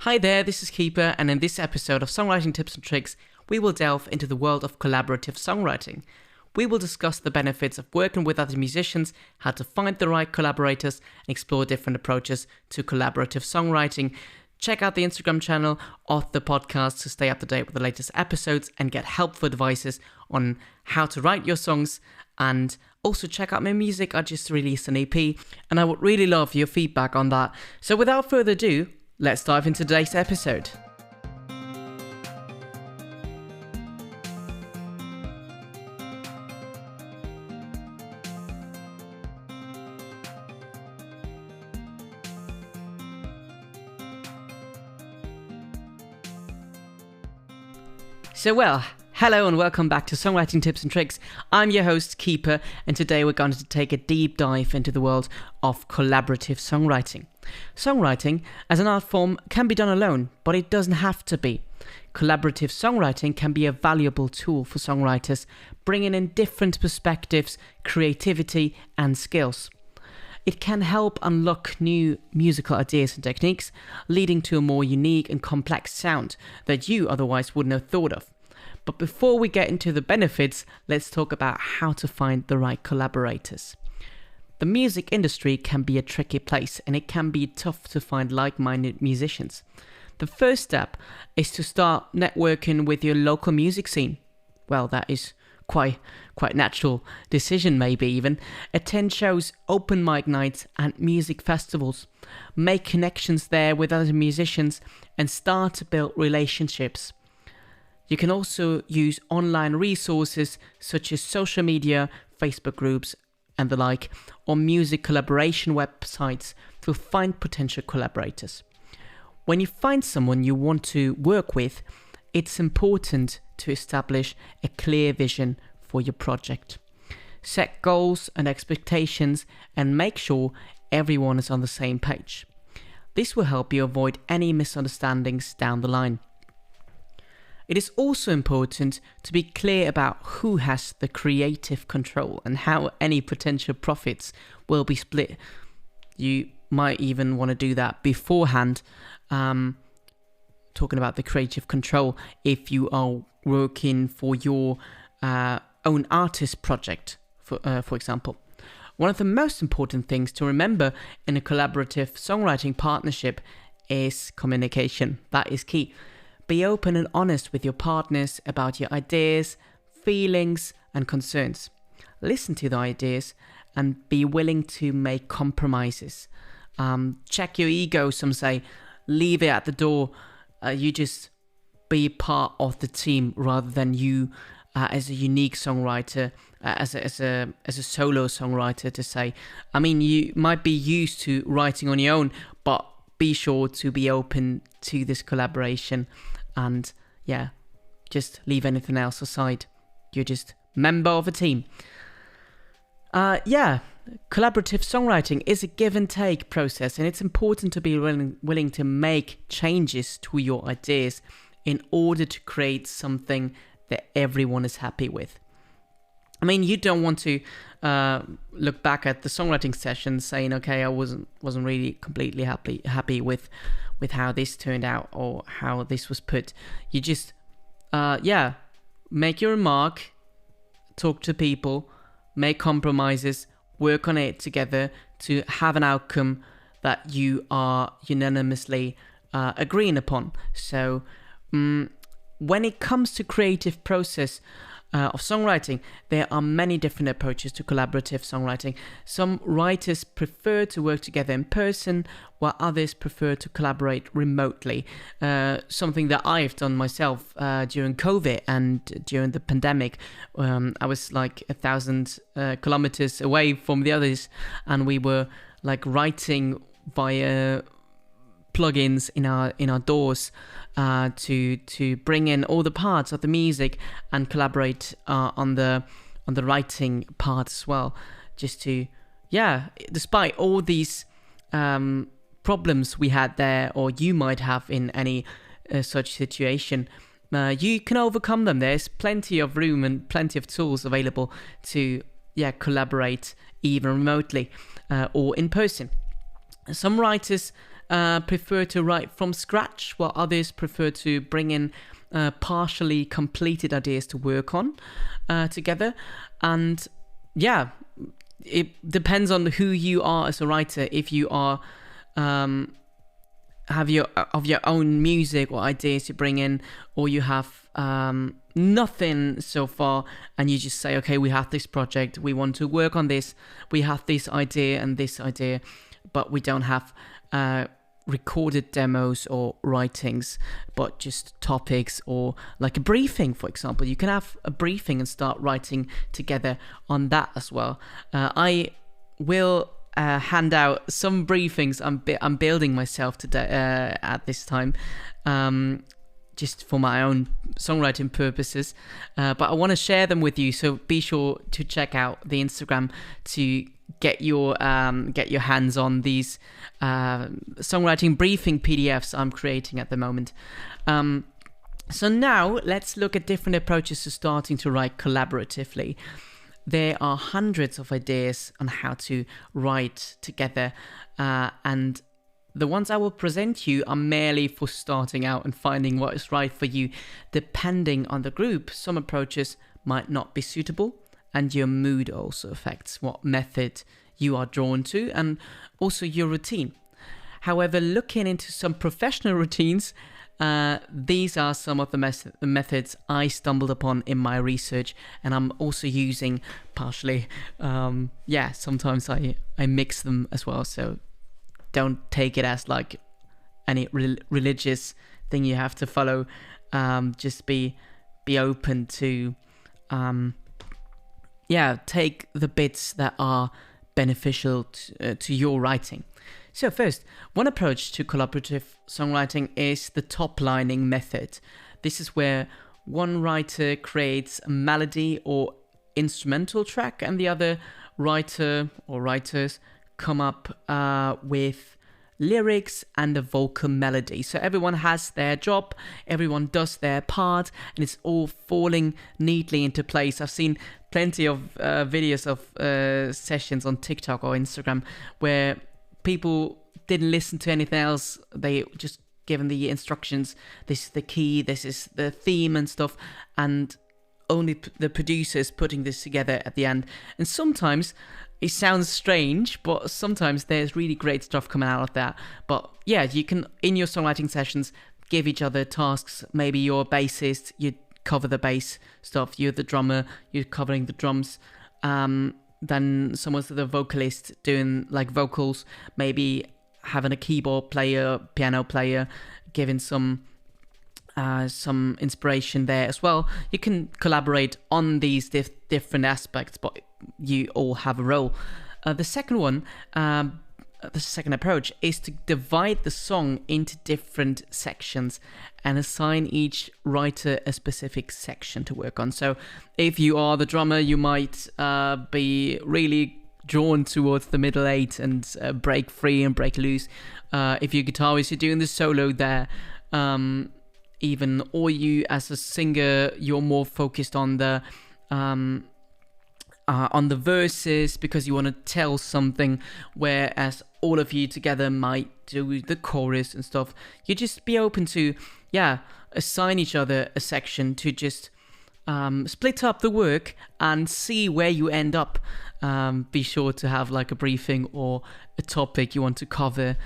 Hi there, this is Keeper, and in this episode of Songwriting Tips and Tricks, we will delve into the world of collaborative songwriting. We will discuss the benefits of working with other musicians, how to find the right collaborators, and explore different approaches to collaborative songwriting. Check out the Instagram channel of the podcast to stay up to date with the latest episodes and get helpful advices on how to write your songs. And also check out my music. I just released an EP, and I would really love your feedback on that. So without further ado, let's dive into today's episode. Hello and welcome back to Songwriting Tips and Tricks. I'm your host, Keeper, and today we're going to take a deep dive into the world of collaborative songwriting. Songwriting as an art form can be done alone, but it doesn't have to be. Collaborative songwriting can be a valuable tool for songwriters, bringing in different perspectives, creativity, and skills. It can help unlock new musical ideas and techniques, leading to a more unique and complex sound that you otherwise wouldn't have thought of. But before we get into the benefits, let's talk about how to find the right collaborators. The music industry can be a tricky place, and it can be tough to find like-minded musicians. The first step is to start networking with your local music scene. Well, that is quite natural decision, maybe even. Attend shows, open mic nights, and music festivals. Make connections there with other musicians and start to build relationships. You can also use online resources such as social media, Facebook groups, and the like, or music collaboration websites to find potential collaborators. When you find someone you want to work with, it's important to establish a clear vision for your project. Set goals and expectations and make sure everyone is on the same page. This will help you avoid any misunderstandings down the line. It is also important to be clear about who has the creative control and how any potential profits will be split. You might even want to do that beforehand, talking about the creative control if you are working for your own artist project, for example. One of the most important things to remember in a collaborative songwriting partnership is communication. That is key. Be open and honest with your partners about your ideas, feelings, and concerns. Listen to the ideas and be willing to make compromises. Check your ego, some say. Leave it at the door. You just be part of the team rather than you as a unique songwriter, as a solo songwriter to say. I mean, you might be used to writing on your own, but be sure to be open to this collaboration and just leave anything else aside. You're just member of a team. Collaborative songwriting is a give and take process, and it's important to be willing to make changes to your ideas in order to create something that everyone is happy with. I mean, you don't want to look back at the songwriting session saying, okay, I wasn't really completely happy with how this turned out or how this was put. You just, make your remark, talk to people, make compromises, work on it together to have an outcome that you are unanimously agreeing upon. So when it comes to creative process of songwriting, there are many different approaches to collaborative songwriting. Some writers prefer to work together in person, while others prefer to collaborate remotely. Something that I've done myself during COVID and during the pandemic. I was like 1,000 kilometers away from the others, and we were like writing via plugins in our DAWs to bring in all the parts of the music and collaborate on the writing part as well. Just to despite all these problems we had there, or you might have in any such situation, you can overcome them. There's plenty of room and plenty of tools available to collaborate even remotely or in person. Some writers prefer to write from scratch, while others prefer to bring in partially completed ideas to work on together. And yeah, it depends on who you are as a writer. If you are have your own music or ideas to bring in, or you have nothing so far, and you just say, okay, we have this project, we want to work on this, we have this idea and this idea, but we don't have recorded demos or writings, but just topics, or like a briefing, for example. You can have a briefing and start writing together on that as well. I will hand out some briefings I'm building myself today at this time, just for my own songwriting purposes, but I want to share them with you, so be sure to check out the Instagram to get your hands on these songwriting briefing PDFs I'm creating at the moment. So now let's look at different approaches to starting to write collaboratively. There are hundreds of ideas on how to write together, and the ones I will present you are merely for starting out and finding what is right for you. Depending on the group, some approaches might not be suitable, and your mood also affects what method you are drawn to, and also your routine. However, looking into some professional routines, these are some of the methods I stumbled upon in my research, and I'm also using partially. Sometimes I mix them as well, so don't take it as like any religious thing you have to follow. Just be open to take the bits that are beneficial to your writing. So first, one approach to collaborative songwriting is the top-lining method. This is where one writer creates a melody or instrumental track, and the other writer or writers come up with lyrics and a vocal melody. So everyone has their job, everyone does their part, and it's all falling neatly into place. I've seen plenty of videos of sessions on TikTok or Instagram where people didn't listen to anything else. They just given the instructions, this is the key, this is the theme and stuff, and only the producers putting this together at the end. And sometimes it sounds strange, but sometimes there's really great stuff coming out of that. But yeah, you can, in your songwriting sessions, give each other tasks. Maybe you're a bassist, you cover the bass stuff, you're the drummer, you're covering the drums. Then someone's the vocalist doing like vocals, maybe having a keyboard player, piano player, giving some inspiration there as well. You can collaborate on these different aspects, but you all have a role. The second approach is to divide the song into different sections and assign each writer a specific section to work on. So if you are the drummer, you might be really drawn towards the middle eight and break free and break loose. If you're a guitarist, you're doing the solo there. Or you as a singer, you're more focused on the verses because you want to tell something, whereas all of you together might do the chorus and stuff. You just be open to, assign each other a section to just split up the work and see where you end up. Be sure to have like a briefing or a topic you want to cover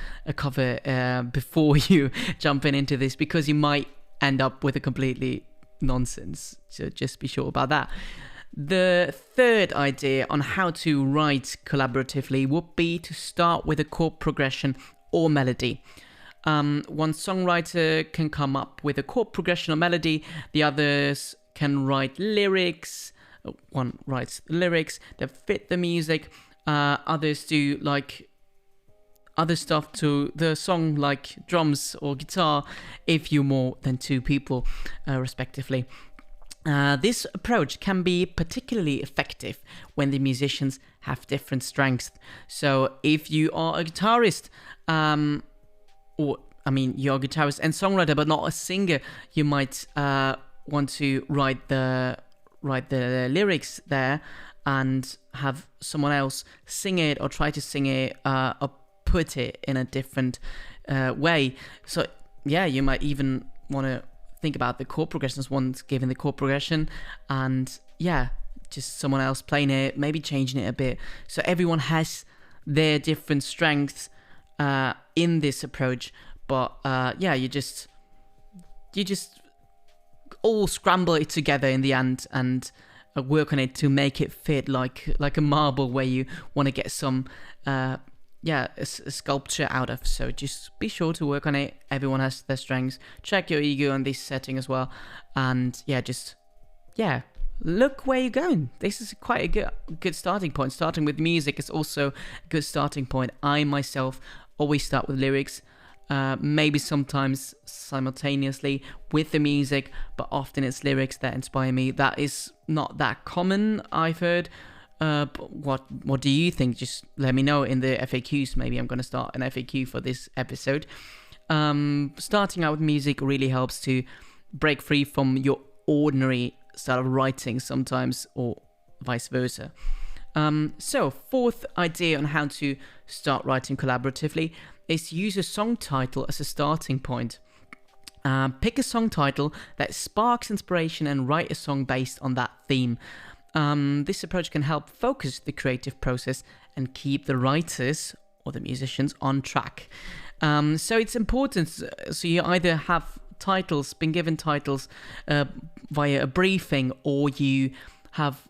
before you jump into this, because you might end up with a completely nonsense. So just be sure about that. The third idea on how to write collaboratively would be to start with a chord progression or melody. One songwriter can come up with a chord progression or melody, the others can write lyrics. One writes lyrics that fit the music, others do like other stuff to the song, like drums or guitar, if you're more than two people, respectively. This approach can be particularly effective when the musicians have different strengths. So if you are a guitarist, you're a guitarist and songwriter, but not a singer, you might want to write the lyrics there and have someone else sing it, or try to sing it, or put it in a different way. So yeah, you might even want to think about the chord progressions, one's giving the chord progression, and yeah, just someone else playing it, maybe changing it a bit. So everyone has their different strengths in this approach, but yeah, you just all scramble it together in the end and work on it to make it fit like a marble where you want to get some a sculpture out of. So just be sure to work on it. Everyone has their strengths. Check your ego on this setting as well, and look where you're going. This is quite a good starting point. Starting with music is also a good starting point. I myself always start with lyrics, maybe sometimes simultaneously with the music, but often it's lyrics that inspire me. That is not that common, I've heard. But what do you think? Just let me know in the FAQs. Maybe I'm going to start an FAQ for this episode. Starting out with music really helps to break free from your ordinary style of writing sometimes, or vice versa. So fourth idea on how to start writing collaboratively is use a song title as a starting point. Pick a song title that sparks inspiration and write a song based on that theme. This approach can help focus the creative process and keep the writers or the musicians on track. So it's important, so you either have been given titles via a briefing, or you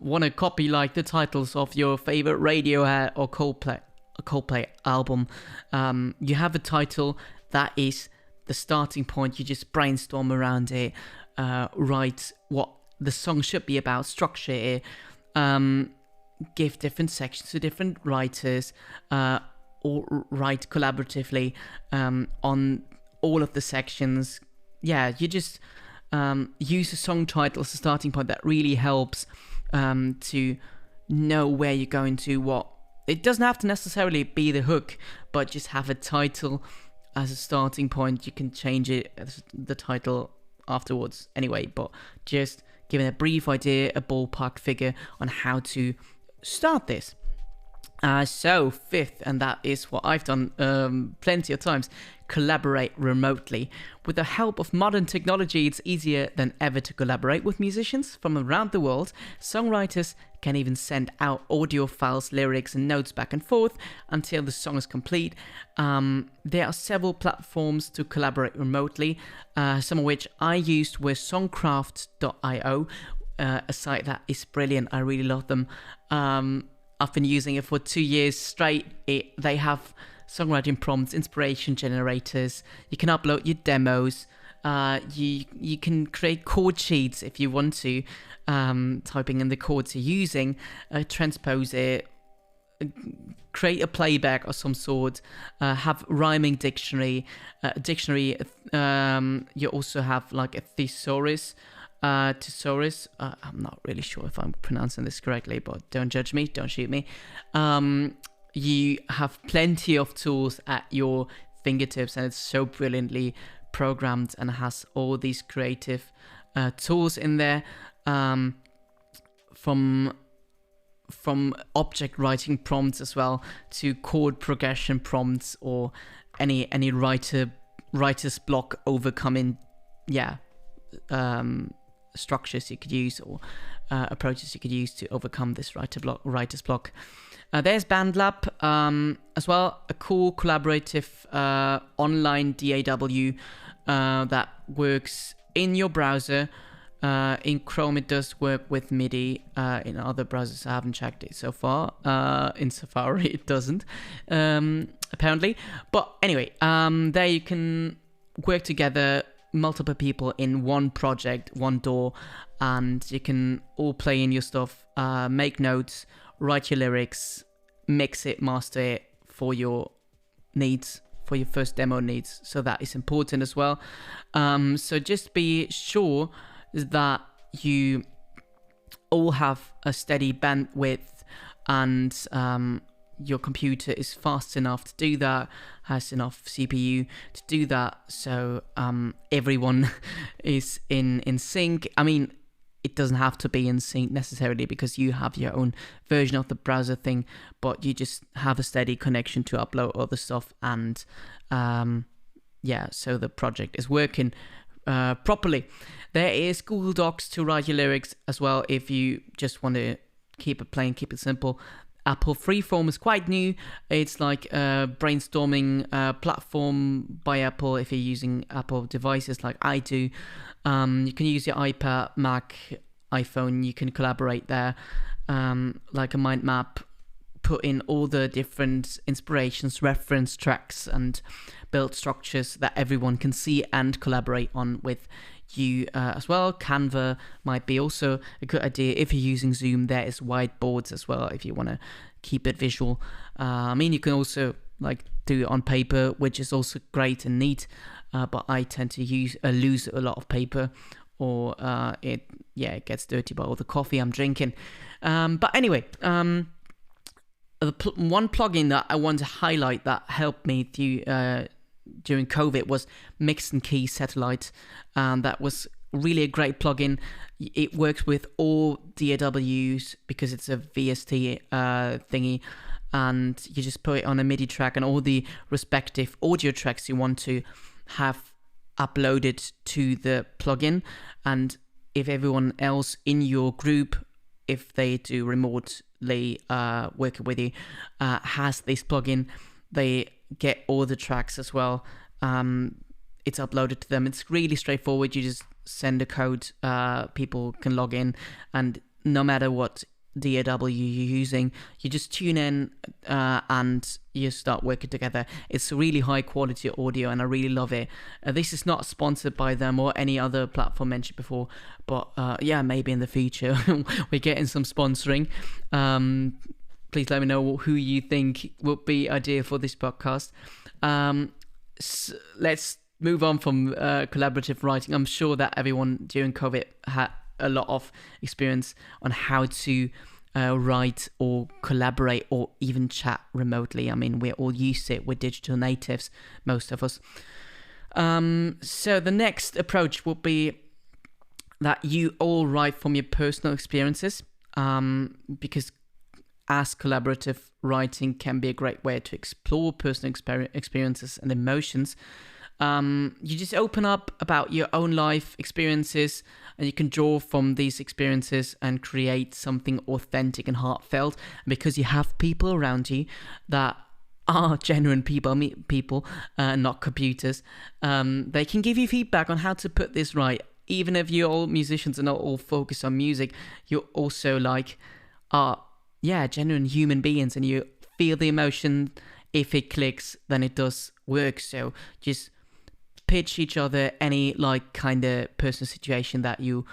want to copy like the titles of your favorite Radiohead or Coldplay album. You have a title that is the starting point. You just brainstorm around it, write what the song should be about, structure it, give different sections to different writers, or write collaboratively on all of the sections. Yeah, you just use a song title as a starting point. That really helps to know where you're going to. What it doesn't have to necessarily be the hook, but just have a title as a starting point. You can change it as the title afterwards anyway, but just giving a brief idea, a ballpark figure on how to start this. So fifth, and that is what I've done plenty of times, collaborate remotely. With the help of modern technology, it's easier than ever to collaborate with musicians from around the world. Songwriters can even send out audio files, lyrics and notes back and forth until the song is complete. There are several platforms to collaborate remotely, some of which I used were songcraft.io, a site that is brilliant. I really love them. I've been using it for 2 years straight. They have songwriting prompts, inspiration generators. You can upload your demos. You can create chord sheets if you want to, typing in the chords you're using, transpose it, create a playback of some sort, have rhyming dictionary. You also have like a thesaurus. I'm not really sure if I'm pronouncing this correctly, but don't judge me, don't shoot me. You have plenty of tools at your fingertips, and it's so brilliantly programmed and has all these creative tools in there, from object writing prompts as well to chord progression prompts, or any writer's block overcoming structures you could use, or approaches you could use to overcome this writer's block. There's BandLab as well, a cool collaborative online DAW that works in your browser. In Chrome it does work with MIDI. In other browsers I haven't checked it so far. In Safari it doesn't, apparently. But anyway, there you can work together, multiple people in one project, one DAW, and you can all play in your stuff, make notes, write your lyrics, mix it, master it for your needs, for your first demo needs. So that is important as well. So just be sure that you all have a steady bandwidth, and your computer is fast enough to do that, has enough CPU to do that, so everyone is in sync. I mean, it doesn't have to be in sync necessarily, because you have your own version of the browser thing, but you just have a steady connection to upload other stuff, and so the project is working properly. There is Google Docs to write your lyrics as well if you just want to keep it plain, keep it simple. Apple Freeform is quite new. It's like a brainstorming platform by Apple if you're using Apple devices like I do. You can use your iPad, Mac, iPhone. You can collaborate there, like a mind map, put in all the different inspirations, reference tracks, and build structures that everyone can see and collaborate on with you as well. Canva might be also a good idea if you're using Zoom. There is whiteboards as well if you want to keep it visual. I mean, you can also like do it on paper, which is also great and neat, but I tend to lose a lot of paper, or it gets dirty by all the coffee I'm drinking. But anyway, one plugin that I want to highlight that helped me during COVID was Mix and Key Satellite. That was really a great plugin. It works with all DAWs because it's a VST thingy, and you just put it on a MIDI track, and all the respective audio tracks you want to have uploaded to the plugin. And if everyone else in your group, if they do remotely working with you, has this plugin, they get all the tracks as well. It's uploaded to them. It's really straightforward. You just send a code, people can log in, and no matter what DAW you're using, you just tune in and you start working together. It's really high quality audio and I really love it. This is not sponsored by them or any other platform mentioned before, but maybe in the future we're getting some sponsoring. Please let me know who you think would be ideal for this podcast. So let's move on from collaborative writing. I'm sure that everyone during COVID had a lot of experience on how to write or collaborate or even chat remotely. I mean, we're all used to it. We're digital natives, most of us. So the next approach would be that you all write from your personal experiences, because as collaborative writing can be a great way to explore personal experiences and emotions. You just open up about your own life experiences, and you can draw from these experiences and create something authentic and heartfelt. And because you have people around you that are genuine people, not computers, they can give you feedback on how to put this right. Even if you're all musicians and not all focused on music, you're also genuine human beings, and you feel the emotion. If it clicks, then it does work. So just pitch each other any kind of personal situation that you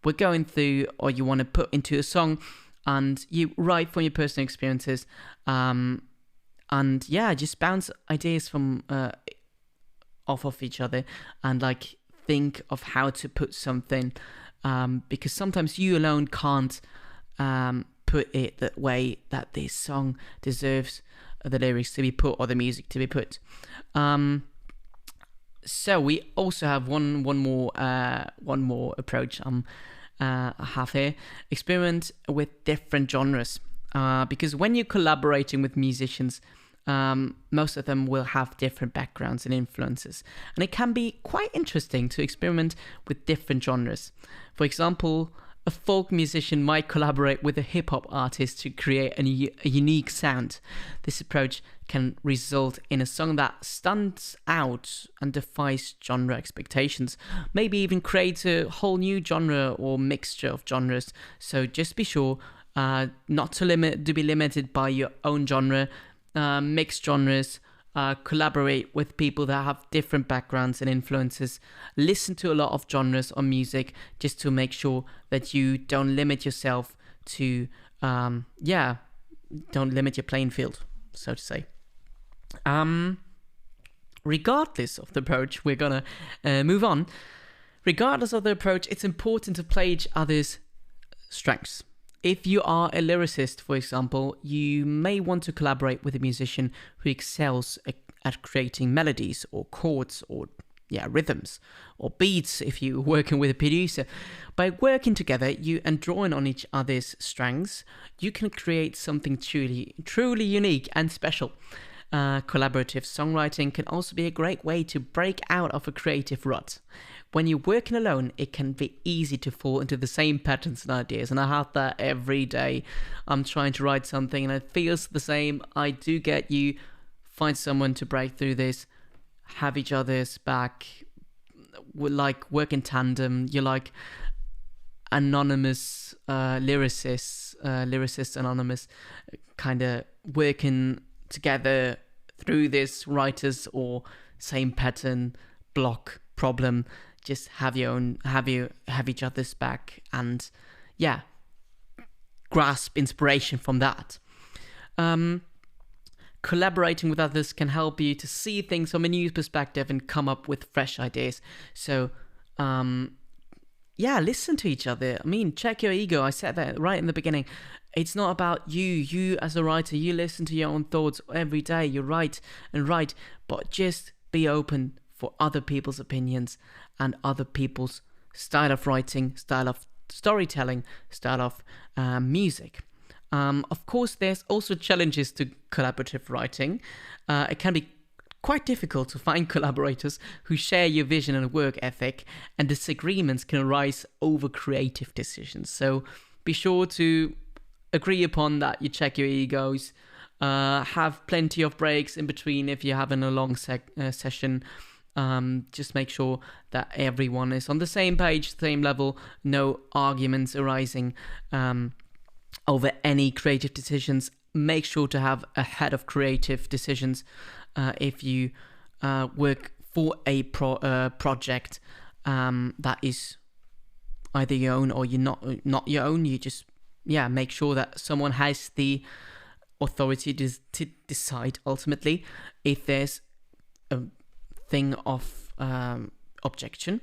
were going through or you want to put into a song, and you write from your personal experiences, just bounce ideas from off of each other, and think of how to put something, because sometimes you alone can't put it the way that this song deserves the lyrics to be put or the music to be put. So we also have one more approach I have here. Experiment with different genres, because when you're collaborating with musicians, most of them will have different backgrounds and influences, and it can be quite interesting to experiment with different genres. For example, a folk musician might collaborate with a hip-hop artist to create a unique sound. This approach can result in a song that stands out and defies genre expectations, maybe even create a whole new genre or mixture of genres. So just be sure not to be limited by your own genre. Mix genres, collaborate with people that have different backgrounds and influences. Listen to a lot of genres on music just to make sure that you don't limit yourself to, don't limit your playing field, so to say. Regardless of the approach, we're gonna move on. Regardless of the approach, it's important to play each other's strengths. If you are a lyricist, for example, you may want to collaborate with a musician who excels at creating melodies or chords or rhythms or beats if you're working with a producer. By working together and drawing on each other's strengths, you can create something truly unique and special. Collaborative songwriting can also be a great way to break out of a creative rut. When you're working alone, it can be easy to fall into the same patterns and ideas, and I have that every day. I'm trying to write something and it feels the same. I do get you. Find someone to break through this, have each other's back, like work in tandem. You're like anonymous lyricists anonymous, kind of working together through this writers or same pattern block problem. Just have each other's back, and yeah, grasp inspiration from that. Collaborating with others can help you to see things from a new perspective and come up with fresh ideas. So listen to each other. I mean, check your ego. I said that right in the beginning. It's not about you as a writer. You listen to your own thoughts every day. You write, but just be open for other people's opinions and other people's style of writing, style of storytelling, style of music. Of course, there's also challenges to collaborative writing. It can be quite difficult to find collaborators who share your vision and work ethic, and disagreements can arise over creative decisions. So be sure to agree upon that. You check your egos, have plenty of breaks in between if you're having a long session. Just make sure that everyone is on the same page, same level, no arguments arising over any creative decisions. Make sure to have a head of creative decisions if you work for a project that is either your own or you're not your own. You just make sure that someone has the authority to decide ultimately if there's a thing of objection.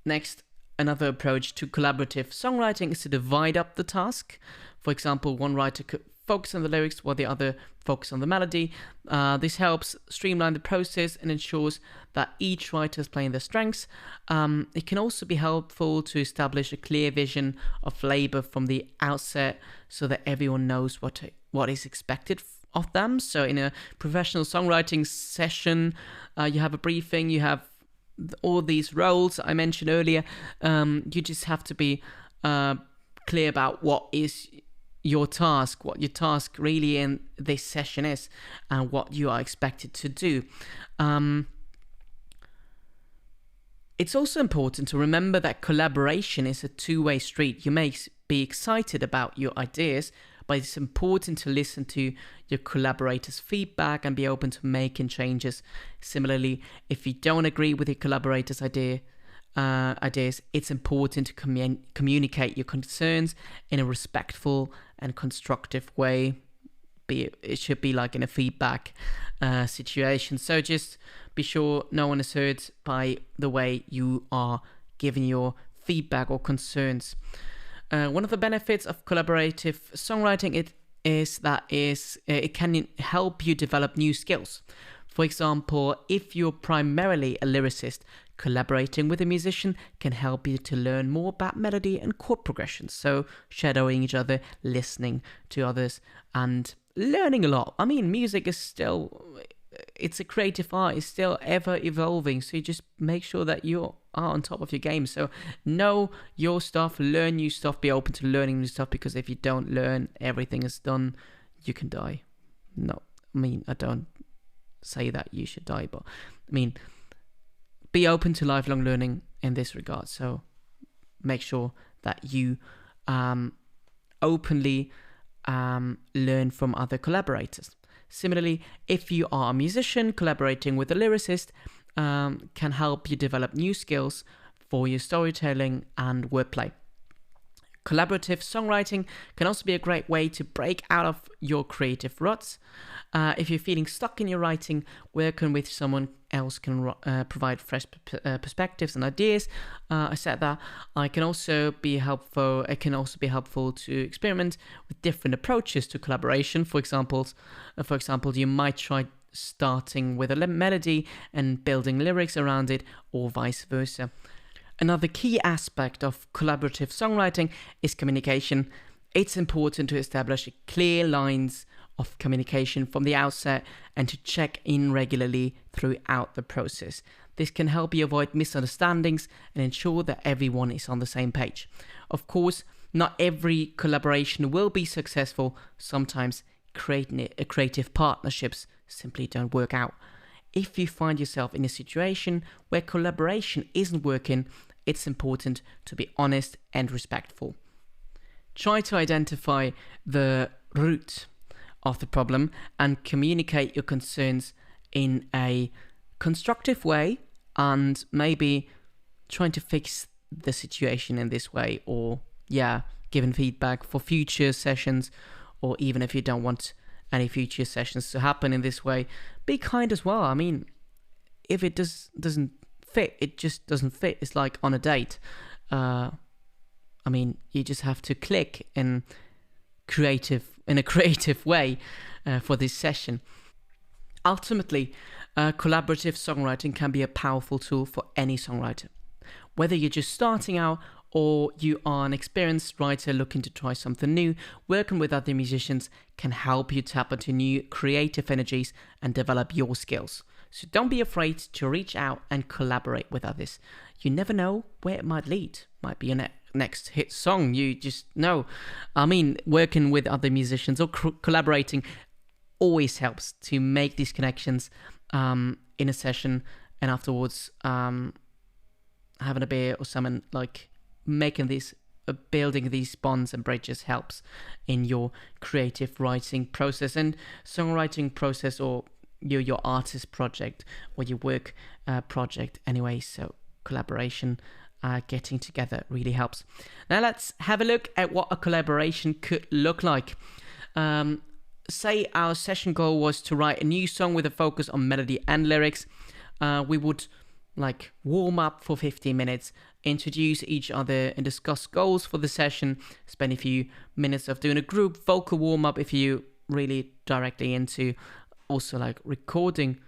Next, another approach to collaborative songwriting is to divide up the task. For example, one writer could focus on the lyrics while the other focus on the melody. This helps streamline the process and ensures that each writer is playing their strengths. It can also be helpful to establish a clear vision of labor from the outset so that everyone knows what is expected of them. So in a professional songwriting session, you have a briefing, you have all these roles I mentioned earlier. You just have to be clear about what is your task, what your task really in this session is, and what you are expected to do. It's also important to remember that collaboration is a two-way street. You may be excited about your ideas, but it's important to listen to your collaborators' feedback and be open to making changes. Similarly, if you don't agree with your collaborators' ideas, it's important to communicate your concerns in a respectful and constructive way. It should be like in a feedback situation. So just be sure no one is hurt by the way you are giving your feedback or concerns. One of the benefits of collaborative songwriting is that it can help you develop new skills. For example, if you're primarily a lyricist, collaborating with a musician can help you to learn more about melody and chord progressions. So shadowing each other, listening to others, and learning a lot. I mean, music is it's a creative art, it's still ever evolving. So you just make sure that you are on top of your game. So know your stuff, learn new stuff, be open to learning new stuff, because if you don't learn, everything is done, you can die. No, I mean, I don't say that you should die, but I mean, be open to lifelong learning in this regard. So make sure that you openly learn from other collaborators. Similarly, if you are a musician, collaborating with a lyricist can help you develop new skills for your storytelling and wordplay. Collaborative songwriting can also be a great way to break out of your creative ruts. If you're feeling stuck in your writing, working with someone else can provide fresh perspectives and ideas. I said that it can also be helpful to experiment with different approaches to collaboration. For example, you might try starting with a melody and building lyrics around it, or vice versa. Another key aspect of collaborative songwriting is communication. It's important to establish clear lines of communication from the outset and to check in regularly throughout the process. This can help you avoid misunderstandings and ensure that everyone is on the same page. Of course, not every collaboration will be successful. Sometimes creative partnerships simply don't work out. If you find yourself in a situation where collaboration isn't working, it's important to be honest and respectful. Try to identify the root of the problem and communicate your concerns in a constructive way, and maybe trying to fix the situation in this way, or giving feedback for future sessions, or even if you don't want any future sessions to happen in this way, be kind as well. I mean, if it doesn't fit, it just doesn't fit. It's like on a date. You just have to click in a creative way for this session. Ultimately, collaborative songwriting can be a powerful tool for any songwriter. Whether you're just starting out or you are an experienced writer looking to try something new, working with other musicians can help you tap into new creative energies and develop your skills. So don't be afraid to reach out and collaborate with others. You never know where it might lead. Might be your next hit song, you just know. Working with other musicians or collaborating always helps to make these connections in a session, and afterwards having a beer or something, like making these building these bonds and bridges helps in your creative writing process and songwriting process, or your artist project or your work project anyway. So collaboration, getting together really helps. Now let's have a look at what a collaboration could look like. Say our session goal was to write a new song with a focus on melody and lyrics. We would warm up for 15 minutes, introduce each other and discuss goals for the session, spend a few minutes of doing a group vocal warm-up if you really directly into also recording,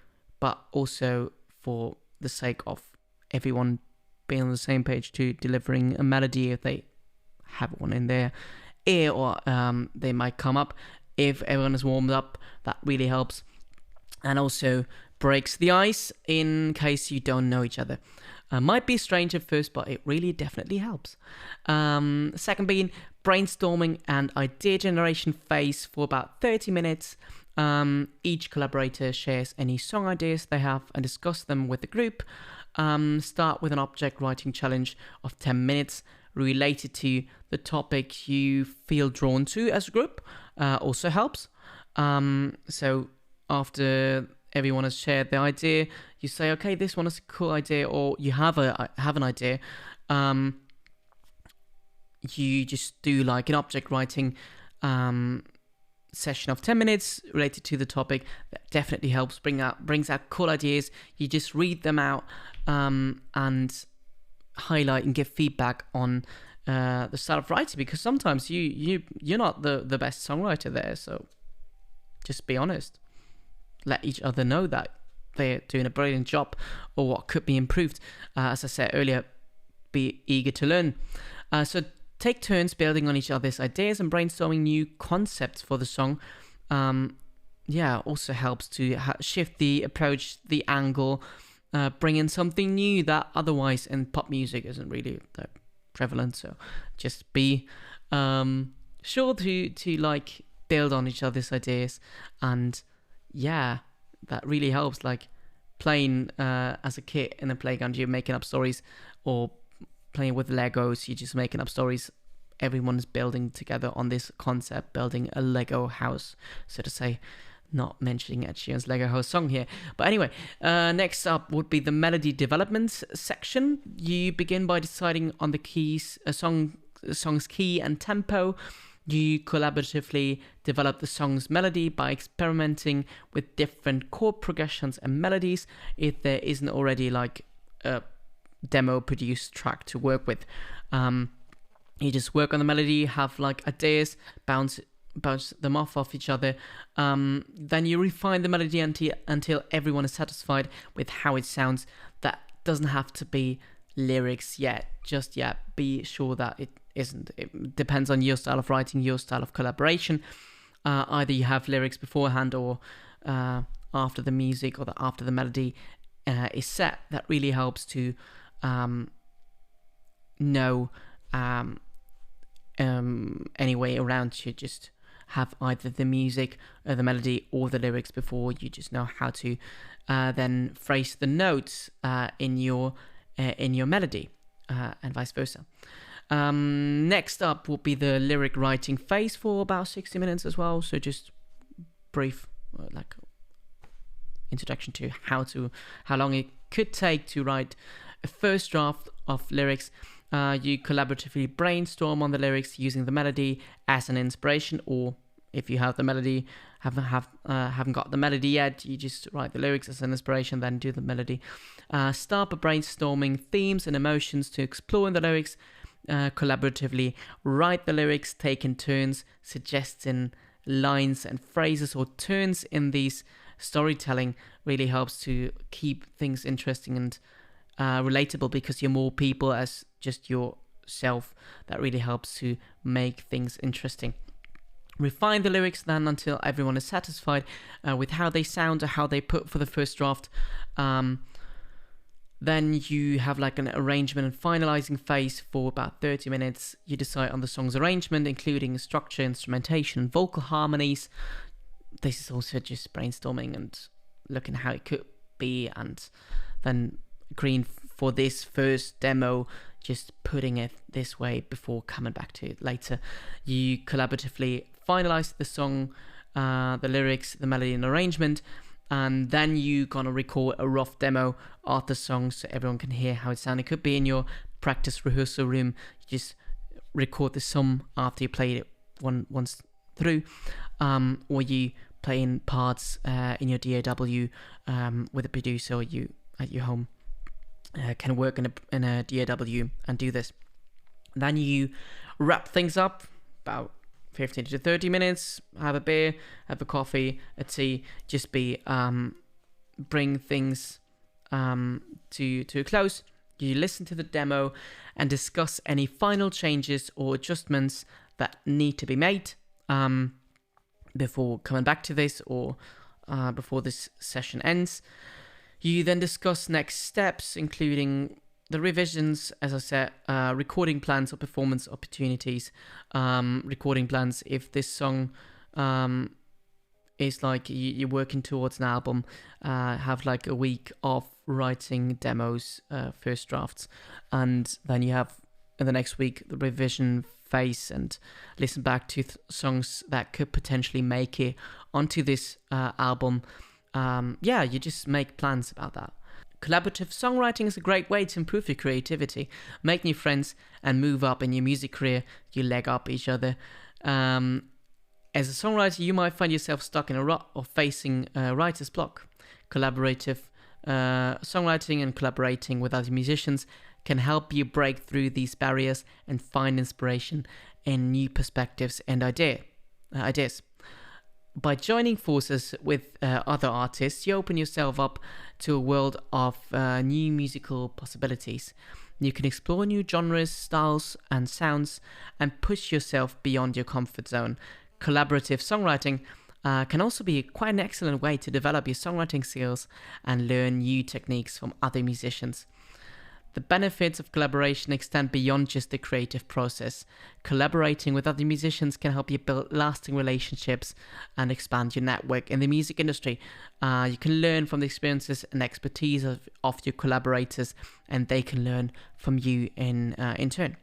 but also for the sake of everyone being on the same page to delivering a melody if they have one in their ear, or they might come up. If everyone is warmed up, that really helps, and also breaks the ice in case you don't know each other. Might be strange at first, but it really definitely helps. Second being brainstorming and idea generation phase for about 30 minutes. Each collaborator shares any song ideas they have and discuss them with the group. Start with an object writing challenge of 10 minutes related to the topic you feel drawn to as a group. Also helps. So after everyone has shared their idea, you say, okay, this one is a cool idea, or you have an idea. You just do an object writing session of 10 minutes related to the topic. That definitely helps, brings out cool ideas. You just read them out and highlight and give feedback on the style of writing, because sometimes you're not the best songwriter there, so just be honest. Let each other know that they're doing a brilliant job or what could be improved. As I said earlier, be eager to learn. So take turns building on each other's ideas and brainstorming new concepts for the song. Also helps to shift the approach, the angle, bring in something new that otherwise in pop music isn't really that prevalent. So just be sure to build on each other's ideas, and that really helps. Playing as a kid in a playground, you're making up stories, or playing with Legos, you're just making up stories. Everyone's building together on this concept, building a Lego house, so to say. Not mentioning Ed Sheeran's Lego house song here. But anyway, next up would be the melody development section. You begin by deciding on the song's key and tempo. You collaboratively develop the song's melody by experimenting with different chord progressions and melodies if there isn't already a demo produced track to work with. You just work on the melody, have ideas, bounce them off each other. Then you refine the melody until everyone is satisfied with how it sounds. That doesn't have to be lyrics yet, just yet. Be sure that it isn't. It depends on your style of writing, your style of collaboration. either you have lyrics beforehand or after the music or after the melody is set. That really helps to know any way around to just have either the music or the melody or the lyrics before. You just know how to then phrase the notes in your melody and vice versa. Next up will be the lyric writing phase for about 60 minutes as well. So just brief like introduction to how long it could take to write a first draft of lyrics. You collaboratively brainstorm on the lyrics using the melody as an inspiration, or if you have the melody, haven't got the melody yet, you just write the lyrics as an inspiration, then do the melody. Start by brainstorming themes and emotions to explore in the lyrics. Collaboratively write the lyrics, taking turns, suggesting lines and phrases or turns in these storytelling really helps to keep things interesting and relatable, because you're more people as just yourself. That really helps to make things interesting. Refine the lyrics then until everyone is satisfied with how they sound or how they put for the first draft. Then you have like an arrangement and finalizing phase for about 30 minutes. You decide on the song's arrangement, including structure, instrumentation, and vocal harmonies. This is also just brainstorming and looking how it could be, and then agreeing for this first demo, just putting it this way before coming back to it later. You collaboratively finalize the song, the lyrics, the melody and arrangement, and then you gonna record a rough demo of the song so everyone can hear how it sounds. It could be in your practice rehearsal room. You just record the song after you play it once through, or you play in parts in your DAW with a producer, or you at your home can work in a DAW and do this. Then you wrap things up about 15 to 30 minutes, have a beer, have a coffee, a tea, just bring things to a close. You listen to the demo and discuss any final changes or adjustments that need to be made before coming back to this, or before this session ends. You then discuss next steps, including the revisions, as I said, recording plans or performance opportunities. Recording plans, if this song is like you're working towards an album, have like a week of writing demos, first drafts, and then you have in the next week the revision phase and listen back to songs that could potentially make it onto this album. You just make plans about that. Collaborative songwriting is a great way to improve your creativity, make new friends, and move up in your music career. You leg up each other. As a songwriter, you might find yourself stuck in a rut or facing writer's block. Collaborative songwriting and collaborating with other musicians can help you break through these barriers and find inspiration in new perspectives and ideas. By joining forces with other artists, you open yourself up to a world of new musical possibilities. You can explore new genres, styles, and sounds, and push yourself beyond your comfort zone. Collaborative songwriting can also be quite an excellent way to develop your songwriting skills and learn new techniques from other musicians. The benefits of collaboration extend beyond just the creative process. Collaborating with other musicians can help you build lasting relationships and expand your network in the music industry. You can learn from the experiences and expertise of your collaborators, and they can learn from you in turn.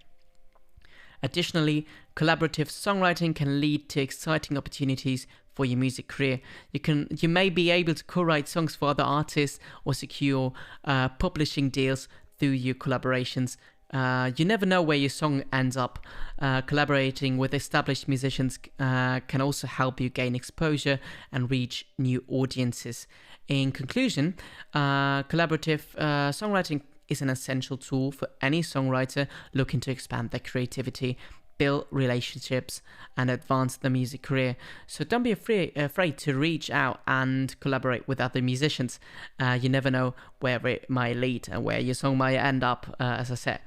Additionally, collaborative songwriting can lead to exciting opportunities for your music career. You may be able to co-write songs for other artists or secure publishing deals through your collaborations. You never know where your song ends up. Collaborating with established musicians can also help you gain exposure and reach new audiences. In conclusion, collaborative songwriting is an essential tool for any songwriter looking to expand their creativity, build relationships, and advance their music career. So don't be afraid to reach out and collaborate with other musicians. You never know where it might lead and where your song might end up, as I said.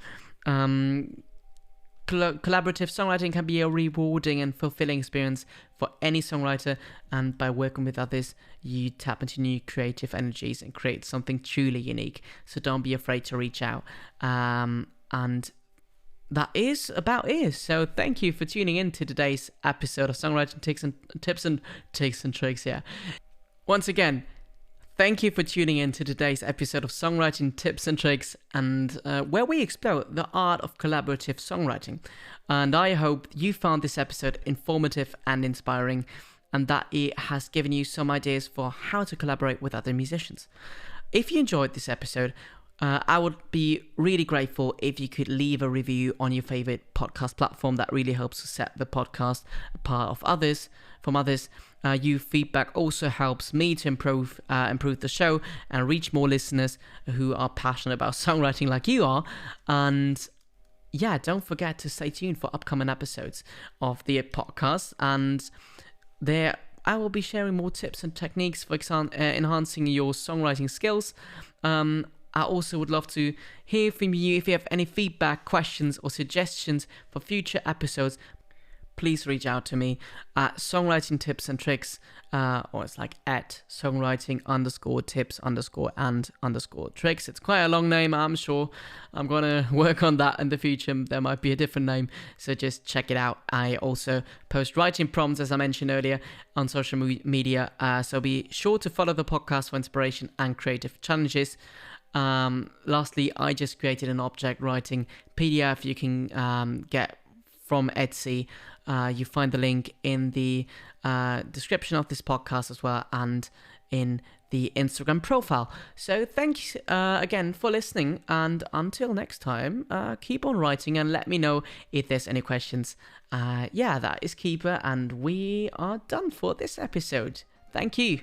Collaborative songwriting can be a rewarding and fulfilling experience for any songwriter, and by working with others, you tap into new creative energies and create something truly unique. So don't be afraid to reach out. And that is about it. So thank you for tuning in to today's episode of Songwriting Tips and Tricks. Yeah. Once again, thank you for tuning in to today's episode of Songwriting Tips and Tricks, and where we explore the art of collaborative songwriting. And I hope you found this episode informative and inspiring, and that it has given you some ideas for how to collaborate with other musicians. If you enjoyed this episode, I would be really grateful if you could leave a review on your favorite podcast platform. That really helps to set the podcast apart from others. Your feedback also helps me to improve the show and reach more listeners who are passionate about songwriting like you are. And yeah, don't forget to stay tuned for upcoming episodes of the podcast. And there I will be sharing more tips and techniques for enhancing your songwriting skills. I also would love to hear from you. If you have any feedback, questions, or suggestions for future episodes, please reach out to me at Songwriting Tips and Tricks, or it's like at songwriting_tips_and_tricks. It's quite a long name. I'm sure I'm going to work on that in the future. There might be a different name, so just check it out. I also post writing prompts, as I mentioned earlier, on social media, so be sure to follow the podcast for inspiration and creative challenges. Lastly, I just created an object writing PDF you can get from Etsy. You find the link in the description of this podcast as well, and in the Instagram profile. So thank you again for listening, and until next time, keep on writing and let me know if there's any questions. That is Keeper, and we are done for this episode. Thank you.